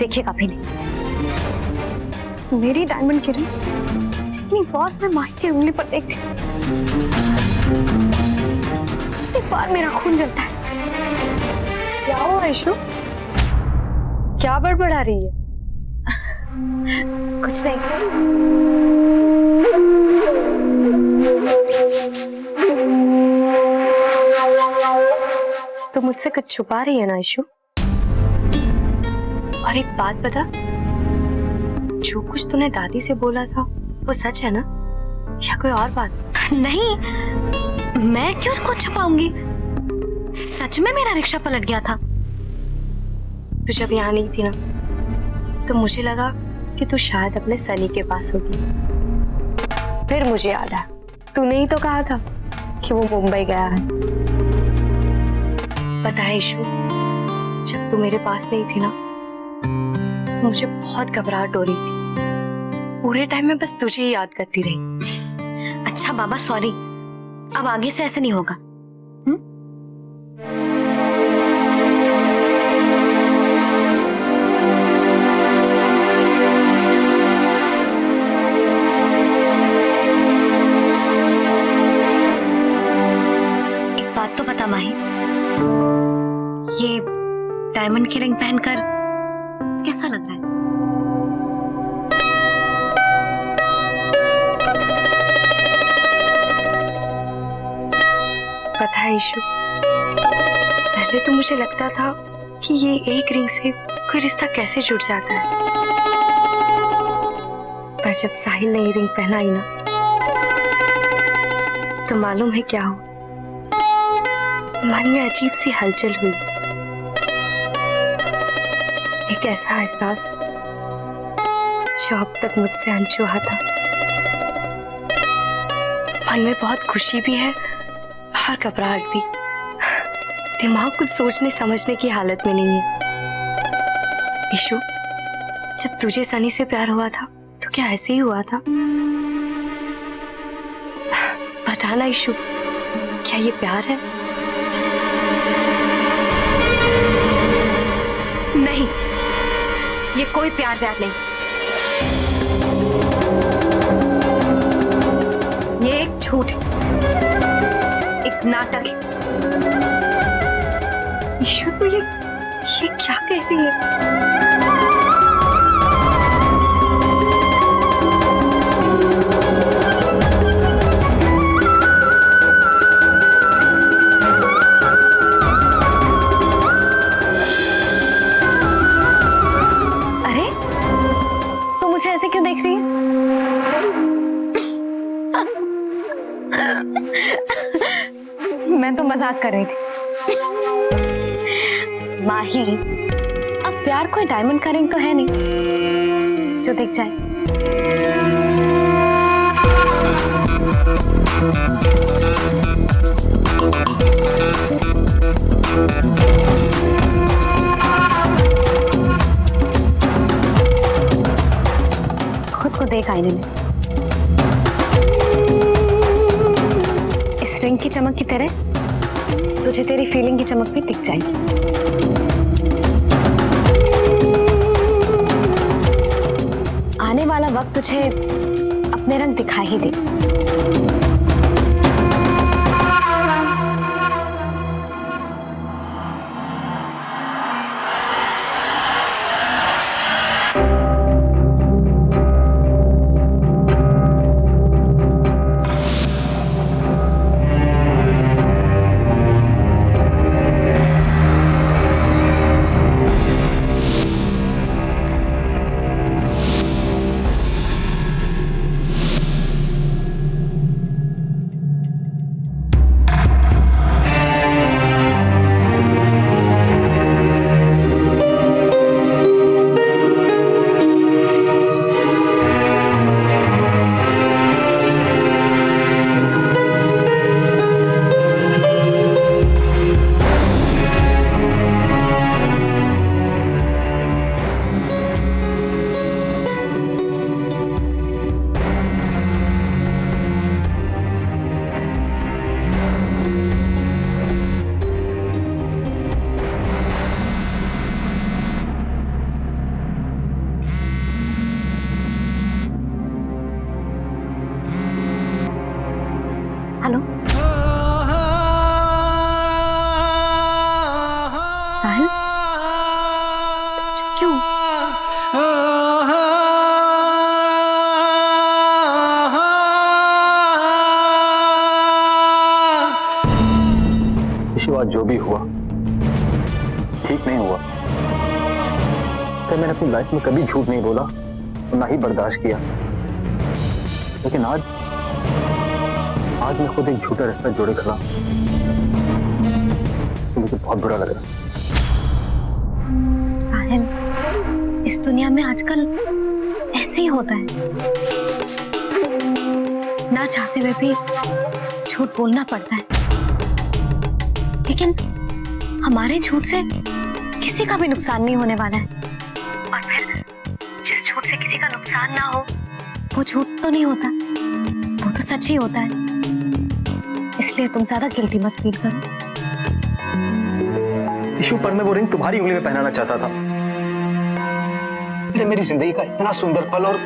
देखिए कभी नहीं, मेरी डायमंड की रिंग जितनी बार मैं माही की उंगली पर देखती हूँ, उतनी बार मेरा खून जलता है। क्या हुआ आयशु? क्या बड़बड़ा रही है? कुछ नहीं। तो मुझसे कुछ छुपा रही है ना आयशु? और एक बात बता, जो कुछ तूने दादी से बोला था वो सच है ना, या कोई और बात? नहीं, मैं क्यों कुछ छुपाऊंगी? सच में मेरा रिक्शा पलट गया था। तू जब यहाँ नहीं थी ना, तो मुझे लगा कि तू शायद अपने सनी के पास होगी। फिर मुझे याद आया, तूने ही तो कहा था कि वो मुंबई गया है। पता है ईशु, जब तू मेरे पास नहीं थी ना, मुझे बहुत घबराहट हो रही थी। पूरे टाइम में बस तुझे ही याद करती रही। अच्छा बाबा सॉरी, अब आगे से ऐसे नहीं होगा। एक बात तो बता माही, ये डायमंड की रिंग पहनकर कैसा लग रहा है? पता है ईशु, पहले तो मुझे लगता था कि ये एक रिंग से कोई रिश्ता कैसे जुड़ जाता है, पर जब साहिल ने ये रिंग पहनाई ना, तो मालूम है क्या हुआ? मन में अजीब सी हलचल हुई। एक ऐसा एहसास जो अब तक मुझसे अनछुआ था। मन में बहुत खुशी भी है और घबराहट भी। दिमाग कुछ सोचने समझने की हालत में नहीं है। ईशु, जब तुझे सनी से प्यार हुआ था तो क्या ऐसे ही हुआ था? बता ना ईशु, क्या ये प्यार है? नहीं, ये कोई प्यार नहीं। ये एक झूठ है, एक नाटक है। ईशु, तो ये क्या कह रही है? अरे, तू मुझे ऐसे क्यों देख रही है? मैं तो मजाक कर रही थी। माही, अब प्यार कोई डायमंड का रिंग तो है नहीं जो दिख जाए। खुद को देख आईने में। इस रिंग की चमक की तरह तुझे तेरी फीलिंग की चमक भी दिख जाएगी। आने वाला वक्त तुझे अपने रंग दिखा ही दे। अपनी लाइफ में कभी झूठ नहीं बोला और ना ही बर्दाश्त किया, लेकिन आज मैं खुद एक झूठा रिश्ता जोड़े खड़ा, तो मुझे बहुत बुरा लग रहा। साहिल, इस दुनिया में आजकल ऐसे ही होता है, ना चाहते हुए भी झूठ बोलना पड़ता है। लेकिन हमारे झूठ से किसी का भी नुकसान नहीं होने वाला है, और फिर जिस झूठ से किसी का नुकसान ना हो वो झूठ तो नहीं होता, वो तो सच ही होता है। इसलिए तुम ज्यादा गिल्टी मत फील करो। इशू, पर मैं वो रिंग तुम्हारी उंगली में पहनाना चाहता था। मेरी जिंदगी का इतना सुंदर पल, और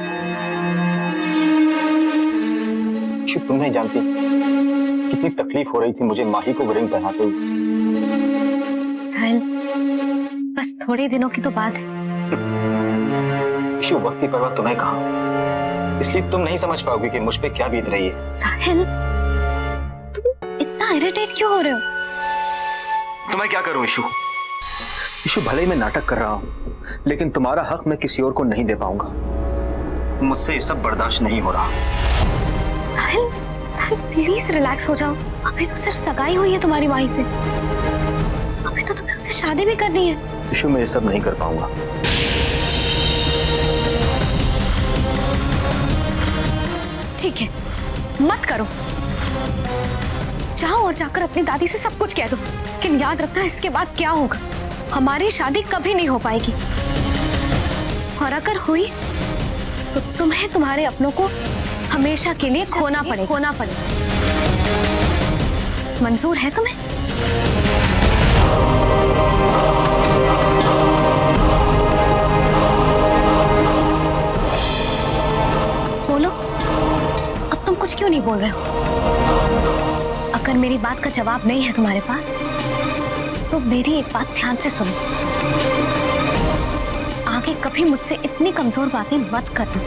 इशू तुम नहीं जानती कितनी तकलीफ हो रही थी मुझे माही को वो रिंग पहनाते हुए। साहिल, बस थोड़े दिनों की तो बात है। इशू, वक्त की परवाह तुम्हें कहा, इसलिए तुम नहीं समझ पाओगे कि मुझ पे क्या बीत रही है। साहिल, तुम इतना इरिटेट क्यों हो रहे हो? तो मैं क्या करूं इशू? इशू, भले ही मैं नाटक कर रहा हूं, लेकिन तुम्हारा हक मैं किसी और को नहीं दे पाऊंगा। मुझसे ये सब बर्दाश्त नहीं हो रहा। साहिल, साहिल प्लीज रिलैक्स हो जाओ। अभी तो सिर्फ सगाई हुई है तुम्हारी माही से, अभी तो तुम्हें उससे शादी भी करनी है। इशू, मैं ये सब नहीं कर पाऊंगा। ठीक है, मत करो। जाओ और जाकर अपनी दादी से सब कुछ कह दो, लेकिन याद रखना इसके बाद क्या होगा, हमारी शादी कभी नहीं हो पाएगी, और अगर हुई तो तुम्हें तुम्हारे अपनों को हमेशा के लिए खोना पड़ेगा। मंजूर है तुम्हें? बोलो, अब तुम कुछ क्यों नहीं बोल रहे हो? अगर मेरी बात का जवाब नहीं है तुम्हारे पास, तो मेरी एक बात ध्यान से सुनो। आगे कभी मुझसे इतनी कमजोर बातें मत करना।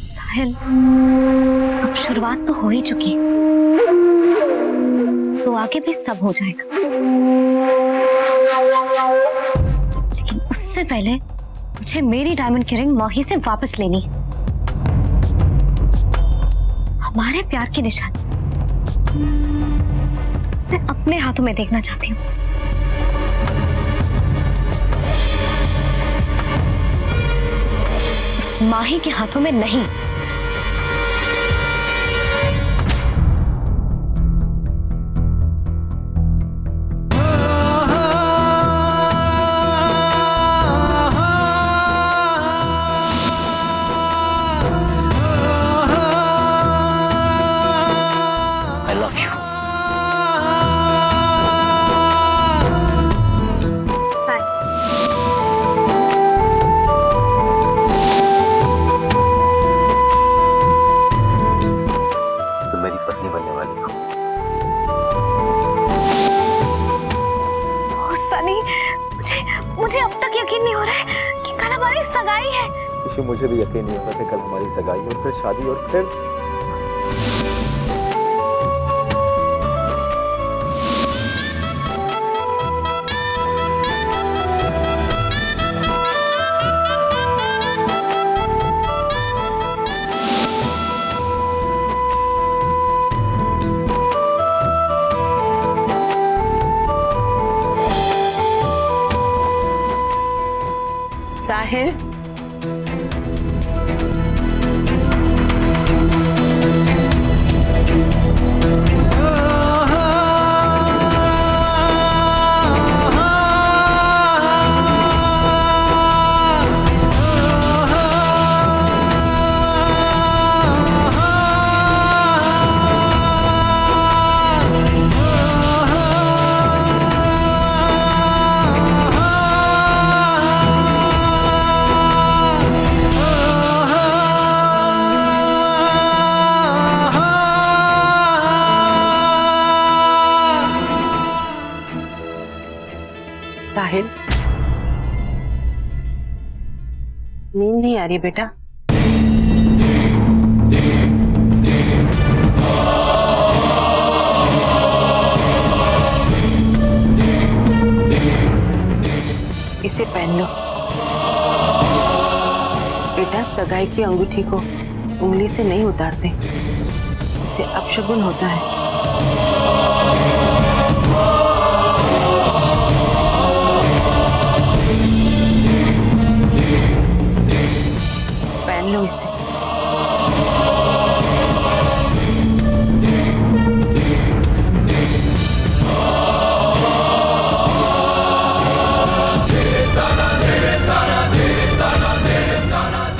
साहिल, अब शुरुआत तो हो ही चुकी, तो आगे भी सब हो जाएगा। लेकिन उससे पहले मुझे मेरी डायमंड की रिंग माही से वापस लेनी है। हमारे प्यार की निशानी मैं अपने हाथों में देखना चाहती हूँ। उस माही के हाथों में नहीं। I love you. तुम मेरी पत्नी बनने वाली हो। सनी, मुझे अब तक यकीन नहीं हो रहा है कि कल हमारी सगाई है। इशू, मुझे भी यकीन नहीं हो रहा कि कल हमारी सगाई और फिर शादी और फिर साहिल, साहिल, नींद नहीं आ रही बेटा? बेटा सगाई की अंगूठी को उंगली से नहीं उतारते, इससे अपशगुन होता है। पहन लो इसे।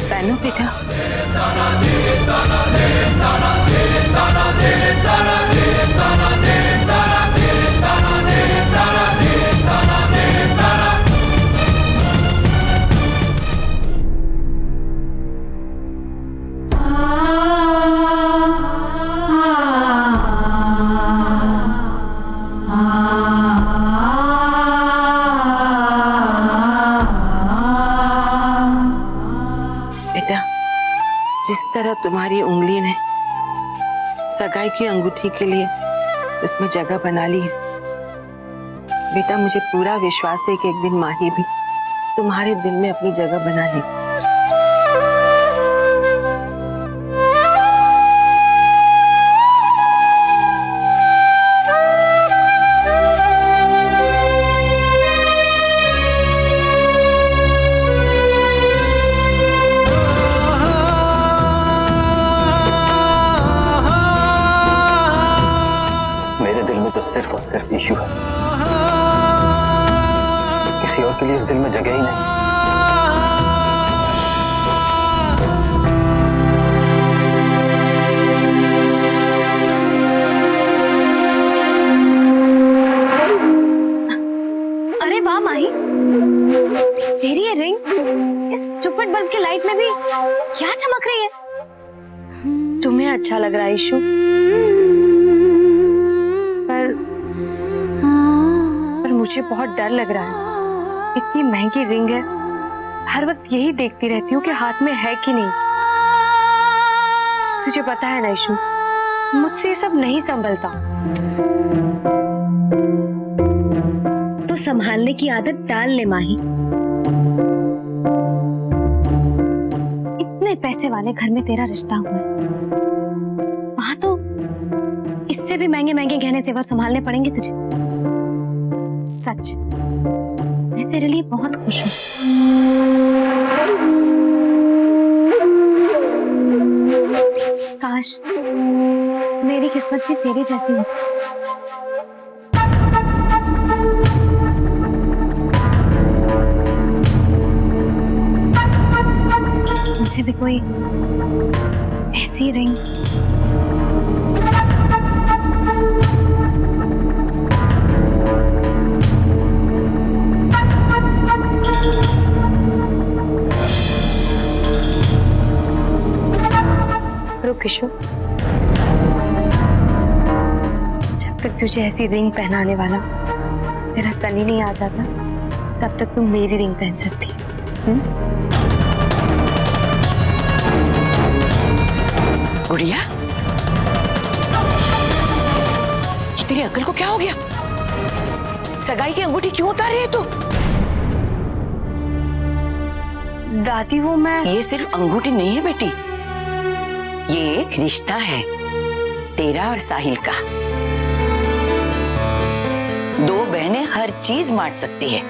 पहनो बेटा। बेटा, जिस तरह तुम्हारी उंगली ने सगाई की अंगूठी के लिए उसमें जगह बना ली है, बेटा मुझे पूरा विश्वास है कि एक दिन माही भी तुम्हारे दिल में अपनी जगह बना लेगी। मेरे दिल में तो सिर्फ और सिर्फ ईशु है, किसी और के लिए इस दिल में जगह ही नहीं। अरे वाह माही, तेरी ये रिंग इस स्टूपिड बल्ब के लाइट में भी क्या चमक रही है। तुम्हें अच्छा लग रहा है ईशु, पर मुझे बहुत डर लग रहा है। इतनी महंगी रिंग है, हर वक्त यही देखती रहती हूँ कि हाथ में है कि नहीं। तुझे पता है ना ईशु, मुझसे ये सब नहीं संभलता। तो संभालने की आदत डाल ले माही। इतने पैसे वाले घर में तेरा रिश्ता हुआ है, वहां तो इससे भी महंगे महंगे गहने जेवर संभालने पड़ेंगे तुझे। सच, मैं तेरे लिए बहुत खुश हूँ। काश मेरी किस्मत भी तेरे जैसी हो। मुझे भी कोई ऐसी रिंग रुक ईशु, जब तक तुझे ऐसी रिंग पहनाने वाला मेरा सनी नहीं आ जाता, तब तक तुम मेरी रिंग पहन सकती है। गुड़िया, ये तेरी अक्ल को क्या हो गया? सगाई की अंगूठी क्यों उतार रही है तू? दादी वो मैं ये सिर्फ अंगूठी नहीं है बेटी, ये एक रिश्ता है तेरा और साहिल का। दो बहनें हर चीज बांट सकती है,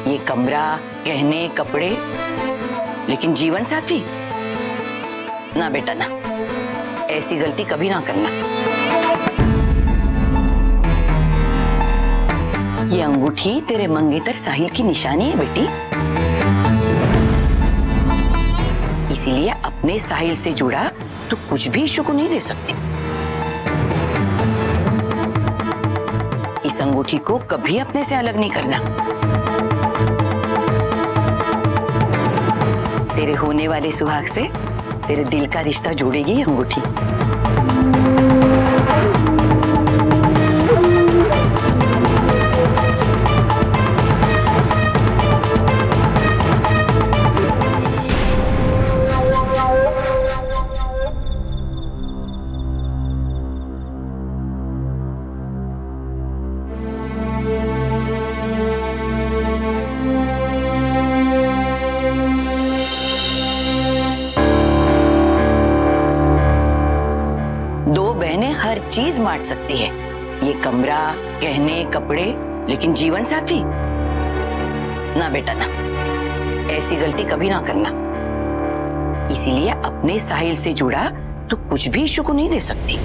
ये कमरा, गहने, कपड़े, लेकिन जीवन साथी ना बेटा ना, ऐसी गलती कभी ना करना। ये अंगूठी तेरे मंगेतर साहिल की निशानी है बेटी, इसीलिए अपने साहिल से जुड़ा तो कुछ भी ईशु को नहीं दे सकती। इस अंगूठी को कभी अपने से अलग नहीं करना। तेरे होने वाले सुहाग से तेरे दिल का रिश्ता जोड़ेगी ये अंगूठी। चीज बांट सकती है, ये कमरा, गहने, कपड़े, लेकिन जीवन साथी ना बेटा ना, ऐसी गलती कभी ना करना। इसीलिए अपने साहिल से जुड़ा तो कुछ भी इशू को नहीं दे सकती।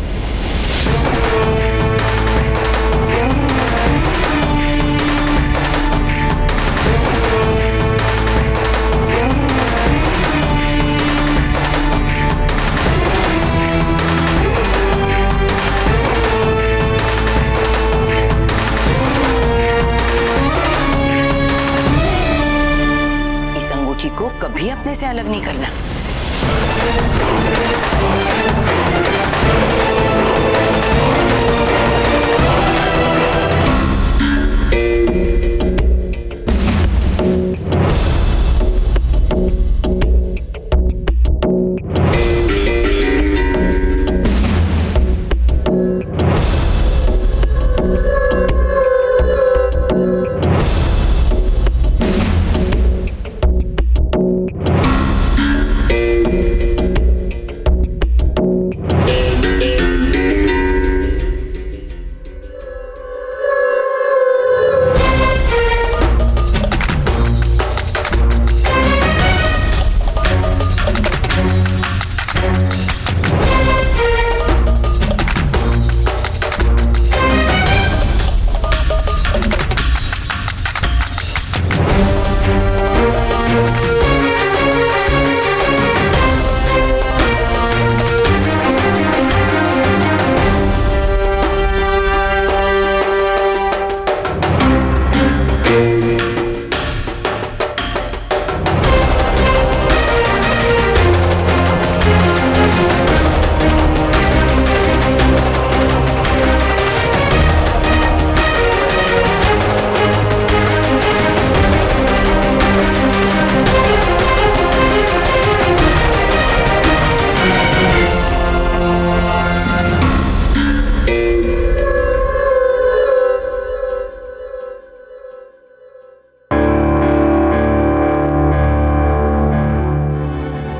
इस अंगूठी को कभी अपने से अलग नहीं करना।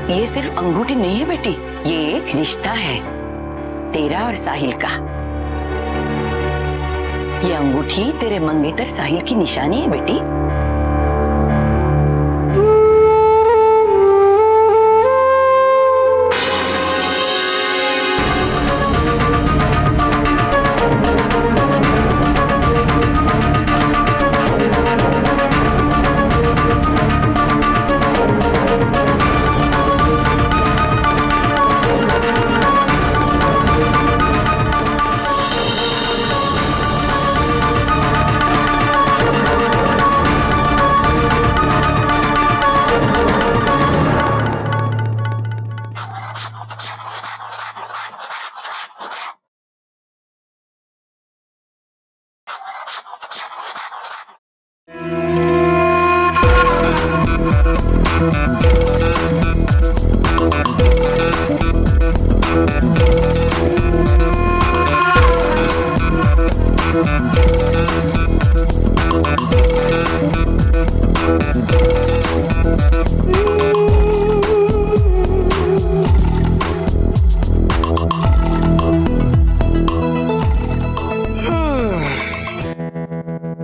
ये सिर्फ अंगूठी नहीं है बेटी, ये एक रिश्ता है तेरा और साहिल का। ये अंगूठी तेरे मंगेतर साहिल की निशानी है बेटी।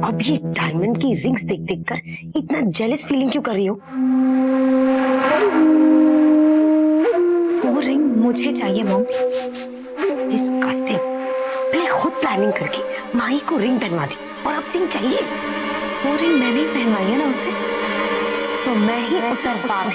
अब ये डायमंड की रिंग्स देख देख कर इतना जेलस फीलिंग क्यों कर रही हो? वो रिंग मुझे चाहिए मॉम। डिस्गस्टिंग। पहले खुद प्लानिंग करके माही को रिंग पहनवा दी और अब सिंह चाहिए। वो रिंग मैंने ही पहनवाई है ना उसे, तो मैं ही उत्तर पाप